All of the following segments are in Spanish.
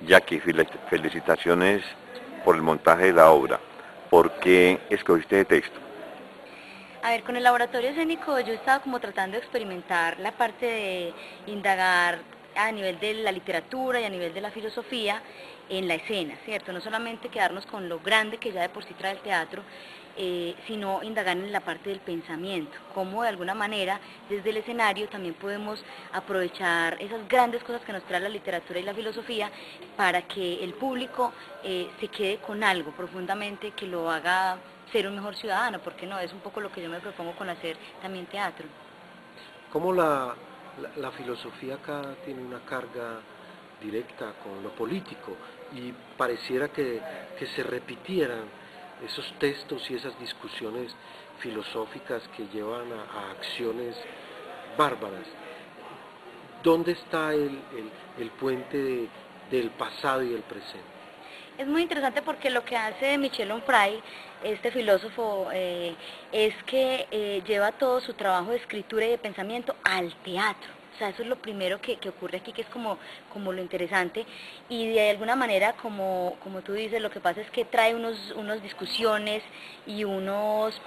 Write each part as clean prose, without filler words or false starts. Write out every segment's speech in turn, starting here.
Jackie, felicitaciones por el montaje de la obra. ¿Por qué escogiste este texto? A ver, con el laboratorio escénico yo estaba como tratando de experimentar la parte de indagar a nivel de la literatura y a nivel de la filosofía en la escena, ¿cierto? No solamente quedarnos con lo grande que ya de por sí trae el teatro, sino indagar en la parte del pensamiento, cómo de alguna manera desde el escenario también podemos aprovechar esas grandes cosas que nos trae la literatura y la filosofía para que el público se quede con algo profundamente que lo haga ser un mejor ciudadano, porque no, es un poco lo que yo me propongo con hacer también teatro. ¿Cómo la filosofía acá tiene una carga directa con lo político y pareciera que se repitieran esos textos y esas discusiones filosóficas que llevan a acciones bárbaras? ¿Dónde está el puente del pasado y el presente? Es muy interesante porque lo que hace Michel Onfray, este filósofo, es que lleva todo su trabajo de escritura y de pensamiento al teatro. O sea, eso es lo primero que ocurre aquí, que es como lo interesante. Y de alguna manera, como tú dices, lo que pasa es que trae unos discusiones y unos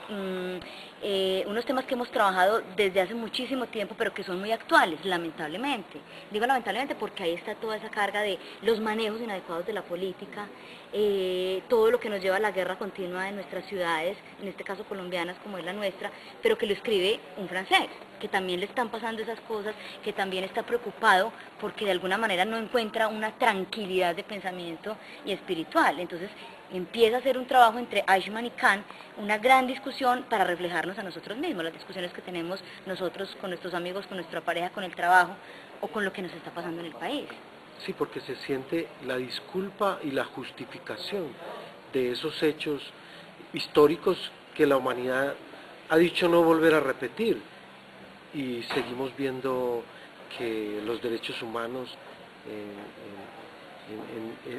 temas que hemos trabajado desde hace muchísimo tiempo, pero que son muy actuales, lamentablemente. Digo lamentablemente porque ahí está toda esa carga de los manejos inadecuados de la política, todo lo que nos lleva a la guerra continua de nuestras ciudades, en este caso colombianas como es la nuestra, pero que lo escribe un francés, que también le están pasando esas cosas, que también está preocupado porque de alguna manera no encuentra una tranquilidad de pensamiento y espiritual. Entonces empieza a hacer un trabajo entre Eichmann y Kant, una gran discusión para reflejarnos a nosotros mismos, las discusiones que tenemos nosotros con nuestros amigos, con nuestra pareja, con el trabajo o con lo que nos está pasando en el país. Sí, porque se siente la disculpa y la justificación de esos hechos históricos que la humanidad ha dicho no volver a repetir, y seguimos viendo que los derechos humanos,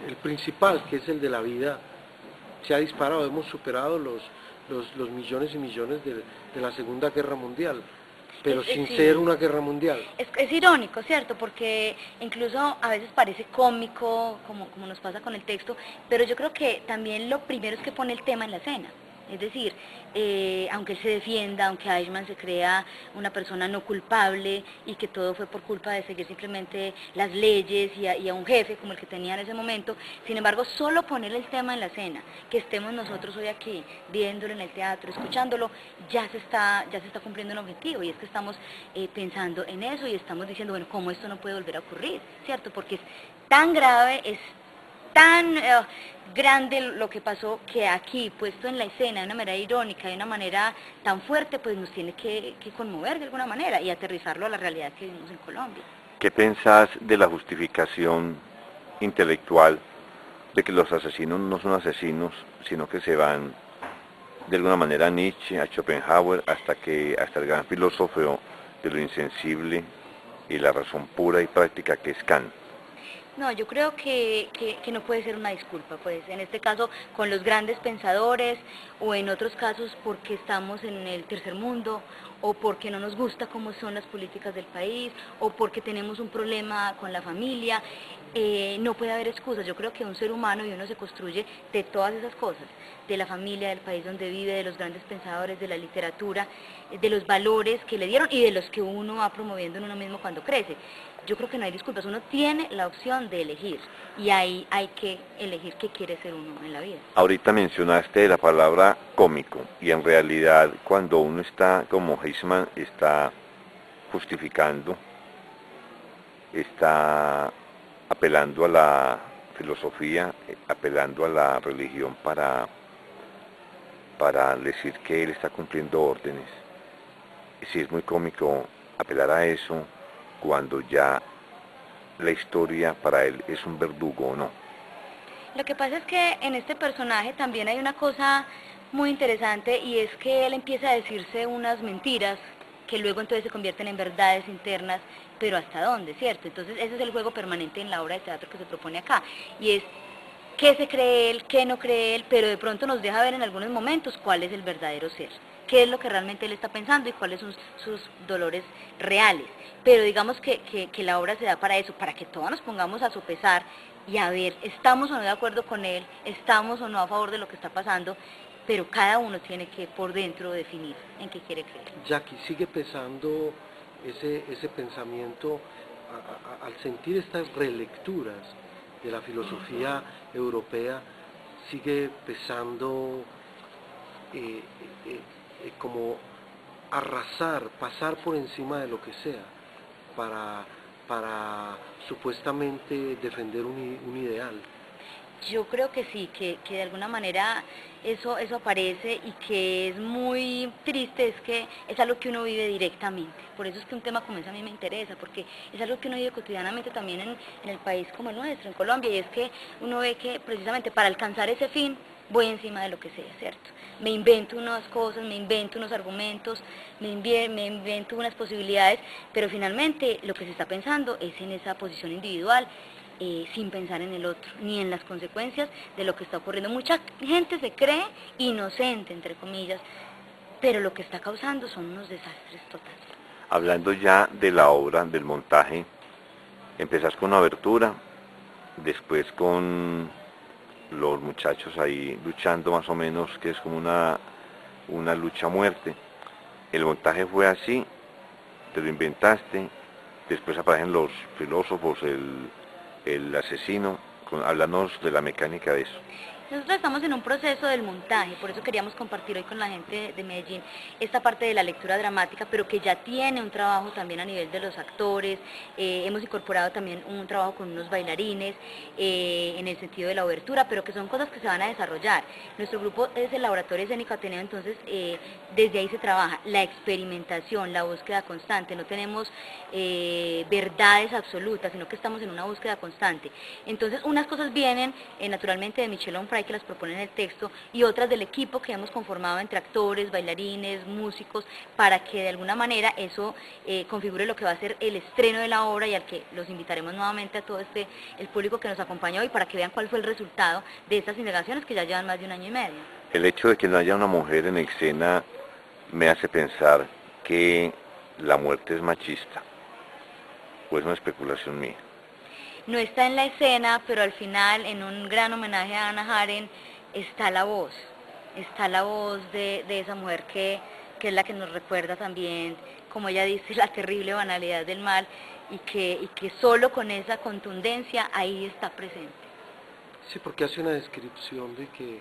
el principal, que es el de la vida, se ha disparado. Hemos superado los millones y millones de la Segunda Guerra Mundial, pero sin Sí, ser una guerra mundial. es irónico, ¿cierto? Porque incluso a veces parece cómico, como nos pasa con el texto, pero yo creo que también lo primero es que pone el tema en la escena. Es decir, aunque él se defienda, aunque Eichmann se crea una persona no culpable y que todo fue por culpa de seguir simplemente las leyes y a un jefe como el que tenía en ese momento, sin embargo, solo poner el tema en la escena, que estemos nosotros hoy aquí viéndolo en el teatro, escuchándolo, ya se está cumpliendo un objetivo, y es que estamos pensando en eso y estamos diciendo, bueno, ¿cómo esto no puede volver a ocurrir? ¿Cierto? Porque es tan grave, es tan grande lo que pasó, que aquí, puesto en la escena de una manera irónica, de una manera tan fuerte, pues nos tiene que conmover de alguna manera y aterrizarlo a la realidad que vivimos en Colombia. ¿Qué pensás de la justificación intelectual de que los asesinos no son asesinos, sino que se van de alguna manera a Nietzsche, a Schopenhauer, hasta el gran filósofo de lo insensible y la razón pura y práctica que es Kant? No, yo creo que no puede ser una disculpa, pues en este caso con los grandes pensadores, o en otros casos porque estamos en el tercer mundo, o porque no nos gusta cómo son las políticas del país, o porque tenemos un problema con la familia. No puede haber excusas. Yo creo que un ser humano, y uno se construye de todas esas cosas, de la familia, del país donde vive, de los grandes pensadores, de la literatura, de los valores que le dieron y de los que uno va promoviendo en uno mismo cuando crece. Yo creo que no hay disculpas, uno tiene la opción de elegir, y ahí hay que elegir qué quiere ser uno en la vida. Ahorita mencionaste la palabra cómico, y en realidad cuando uno está, como Heisman está justificando, está apelando a la filosofía, apelando a la religión para decir que él está cumpliendo órdenes. Sí, es muy cómico apelar a eso cuando ya la historia para él es un verdugo, ¿o no? Lo que pasa es que en este personaje también hay una cosa muy interesante, y es que él empieza a decirse unas mentiras que luego entonces se convierten en verdades internas, pero ¿hasta dónde, cierto? Entonces ese es el juego permanente en la obra de teatro que se propone acá, y es qué se cree él, qué no cree él, pero de pronto nos deja ver en algunos momentos cuál es el verdadero ser, qué es lo que realmente él está pensando y cuáles son sus dolores reales. Pero digamos que la obra se da para eso, para que todos nos pongamos a sopesar y a ver, estamos o no de acuerdo con él, estamos o no a favor de lo que está pasando, pero cada uno tiene que por dentro definir en qué quiere creer. Jackie, sigue pesando ese pensamiento al sentir estas relecturas de la filosofía europea, sigue pesando como arrasar, pasar por encima de lo que sea para supuestamente defender un ideal. Yo creo que sí, que de alguna manera eso aparece, y que es muy triste, es que es algo que uno vive directamente. Por eso es que un tema como ese a mí me interesa, porque es algo que uno vive cotidianamente también en el país como el nuestro, en Colombia, y es que uno ve que precisamente para alcanzar ese fin voy encima de lo que sea, ¿cierto? Me invento unas cosas, me invento unos argumentos, me invento unas posibilidades, pero finalmente lo que se está pensando es en esa posición individual, sin pensar en el otro, ni en las consecuencias de lo que está ocurriendo. Mucha gente se cree inocente, entre comillas, pero lo que está causando son unos desastres totales. Hablando ya de la obra, del montaje, empezás con una abertura, después con los muchachos ahí luchando más o menos, que es como una lucha a muerte. El montaje fue así, te lo inventaste, después aparecen los filósofos, el asesino, háblanos de la mecánica de eso. Nosotros estamos en un proceso del montaje, por eso queríamos compartir hoy con la gente de Medellín esta parte de la lectura dramática, pero que ya tiene un trabajo también a nivel de los actores. Hemos incorporado también un trabajo con unos bailarines en el sentido de la obertura, pero que son cosas que se van a desarrollar. Nuestro grupo es el Laboratorio Escénico Ateneo, entonces desde ahí se trabaja la experimentación, la búsqueda constante. No tenemos verdades absolutas, sino que estamos en una búsqueda constante. Entonces unas cosas vienen naturalmente de Michel Onfray, que las propone en el texto, y otras del equipo que hemos conformado entre actores, bailarines, músicos, para que de alguna manera eso configure lo que va a ser el estreno de la obra, y al que los invitaremos nuevamente a todo el público que nos acompañó hoy, para que vean cuál fue el resultado de estas indagaciones que ya llevan más de 1 año y medio. El hecho de que no haya una mujer en escena me hace pensar que la muerte es machista, o es una especulación mía. No está en la escena, pero al final, en un gran homenaje a Hannah Arendt, está la voz de esa mujer que es la que nos recuerda también, como ella dice, la terrible banalidad del mal, y que solo con esa contundencia ahí está presente. Sí, porque hace una descripción de que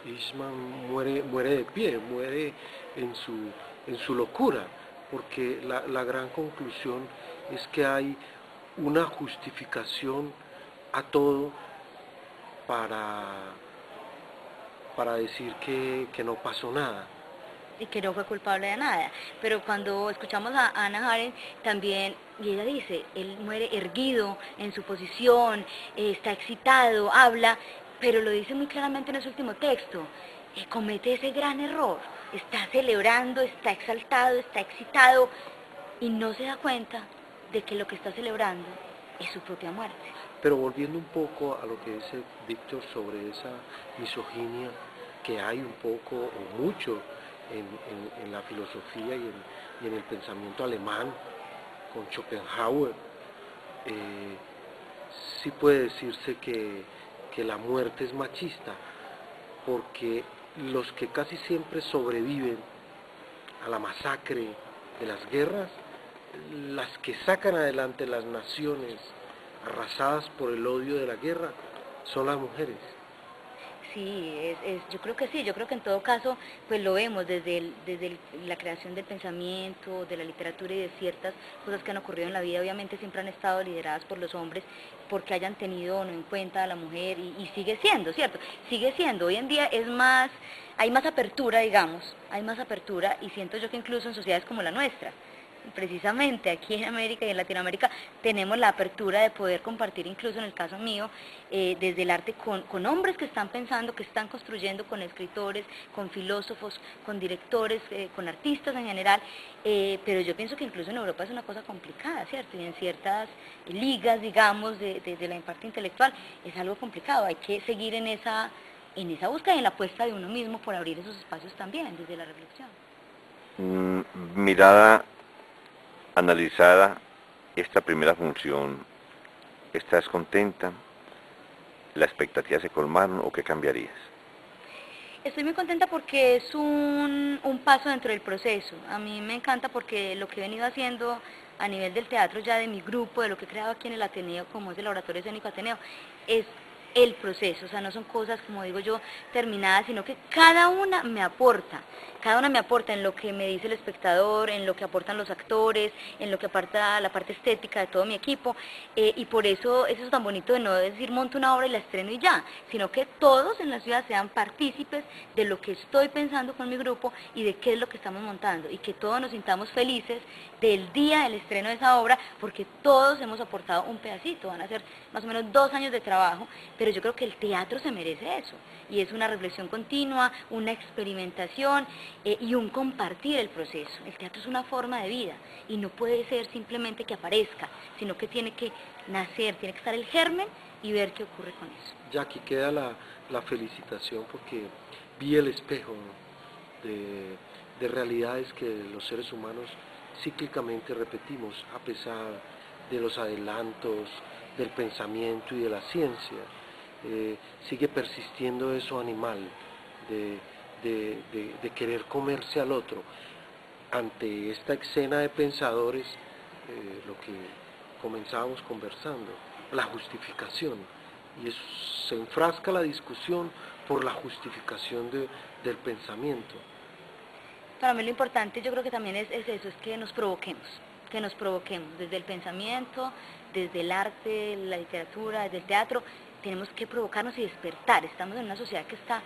Ishman muere de pie, muere en su locura, porque la gran conclusión es que hay una justificación a todo para decir que no pasó nada. Y que no fue culpable de nada. Pero cuando escuchamos a Hannah Arendt también, y ella dice, él muere erguido en su posición, está excitado, habla, pero lo dice muy claramente en ese último texto, comete ese gran error, está celebrando, está exaltado, está excitado, y no se da cuenta de que lo que está celebrando es su propia muerte. Pero volviendo un poco a lo que dice Víctor sobre esa misoginia que hay un poco o mucho en la filosofía y en el pensamiento alemán, con Schopenhauer, sí puede decirse que la muerte es machista, porque los que casi siempre sobreviven a la masacre de las guerras, las que sacan adelante las naciones arrasadas por el odio de la guerra, son las mujeres. Sí, yo creo que sí, yo creo que en todo caso pues lo vemos desde la creación del pensamiento, de la literatura y de ciertas cosas que han ocurrido en la vida. Obviamente siempre han estado lideradas por los hombres, porque hayan tenido o no en cuenta a la mujer, y sigue siendo, ¿cierto? Sigue siendo, hoy en día hay más apertura, digamos, hay más apertura, y siento yo que incluso en sociedades como la nuestra, precisamente aquí en América y en Latinoamérica, tenemos la apertura de poder compartir, incluso en el caso mío, desde el arte con hombres que están pensando, que están construyendo, con escritores, con filósofos, con directores, con artistas en general, pero yo pienso que incluso en Europa es una cosa complicada, ¿cierto? Y en ciertas ligas, digamos, de la parte intelectual es algo complicado. Hay que seguir en esa búsqueda y en la apuesta de uno mismo por abrir esos espacios también, desde la reflexión. Mirada analizada esta primera función, ¿estás contenta? ¿Las expectativas se colmaron o qué cambiarías? Estoy muy contenta porque es un paso dentro del proceso. A mí me encanta porque lo que he venido haciendo a nivel del teatro ya de mi grupo, de lo que he creado aquí en el Ateneo, como es el Laboratorio Escénico Ateneo, es el proceso, o sea, no son cosas, como digo yo, terminadas, sino que cada una me aporta en lo que me dice el espectador, en lo que aportan los actores, en lo que aporta la parte estética de todo mi equipo, y por eso es tan bonito de no decir monto una obra y la estreno y ya, sino que todos en la ciudad sean partícipes de lo que estoy pensando con mi grupo y de qué es lo que estamos montando, y que todos nos sintamos felices del día del estreno de esa obra, porque todos hemos aportado un pedacito, van a ser más o menos 2 años de trabajo, pero yo creo que el teatro se merece eso, y es una reflexión continua, una experimentación y un compartir el proceso. El teatro es una forma de vida y no puede ser simplemente que aparezca, sino que tiene que nacer, tiene que estar el germen y ver qué ocurre con eso. Jackie, queda la felicitación porque vi el espejo de realidades que los seres humanos cíclicamente repetimos a pesar de los adelantos del pensamiento y de la ciencia. Sigue persistiendo eso animal de querer comerse al otro. Ante esta escena de pensadores, lo que comenzábamos conversando, la justificación, y eso, se enfrasca la discusión por la justificación del pensamiento. Para mí lo importante yo creo que también es eso, es que nos provoquemos desde el pensamiento, desde el arte, la literatura, desde el teatro, tenemos que provocarnos y despertar. Estamos en una sociedad que está,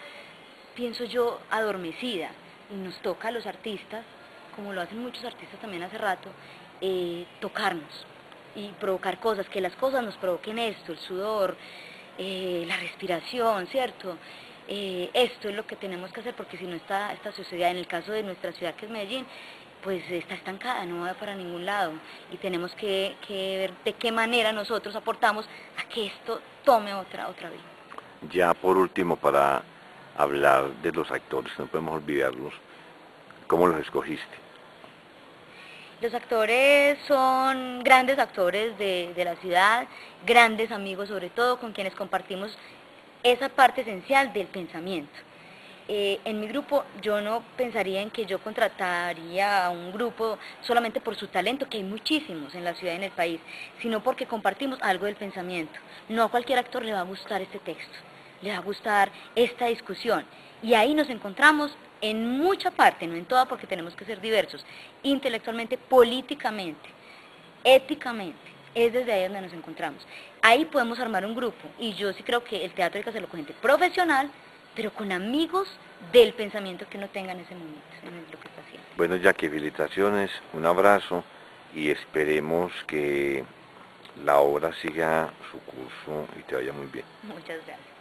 pienso yo, adormecida, y nos toca a los artistas, como lo hacen muchos artistas también hace rato, tocarnos y provocar cosas, que las cosas nos provoquen esto, el sudor, la respiración, ¿cierto? Esto es lo que tenemos que hacer, porque si no esta sociedad, en el caso de nuestra ciudad que es Medellín, pues está estancada, no va para ningún lado, y tenemos que ver de qué manera nosotros aportamos a que esto tome otra vida. Ya por último, para hablar de los actores, no podemos olvidarlos, ¿cómo los escogiste? Los actores son grandes actores de la ciudad, grandes amigos sobre todo, con quienes compartimos esa parte esencial del pensamiento. En mi grupo yo no pensaría en que yo contrataría a un grupo solamente por su talento, que hay muchísimos en la ciudad y en el país, sino porque compartimos algo del pensamiento. No a cualquier actor le va a gustar este texto, le va a gustar esta discusión, y ahí nos encontramos en mucha parte, no en toda, porque tenemos que ser diversos, intelectualmente, políticamente, éticamente. Es desde ahí donde nos encontramos. Ahí podemos armar un grupo, y yo sí creo que el teatro hay que hacerlo con gente profesional, pero con amigos del pensamiento que uno tenga en ese momento, en lo que está haciendo. Bueno, Jackie, felicitaciones, un abrazo y esperemos que la obra siga su curso y te vaya muy bien. Muchas gracias.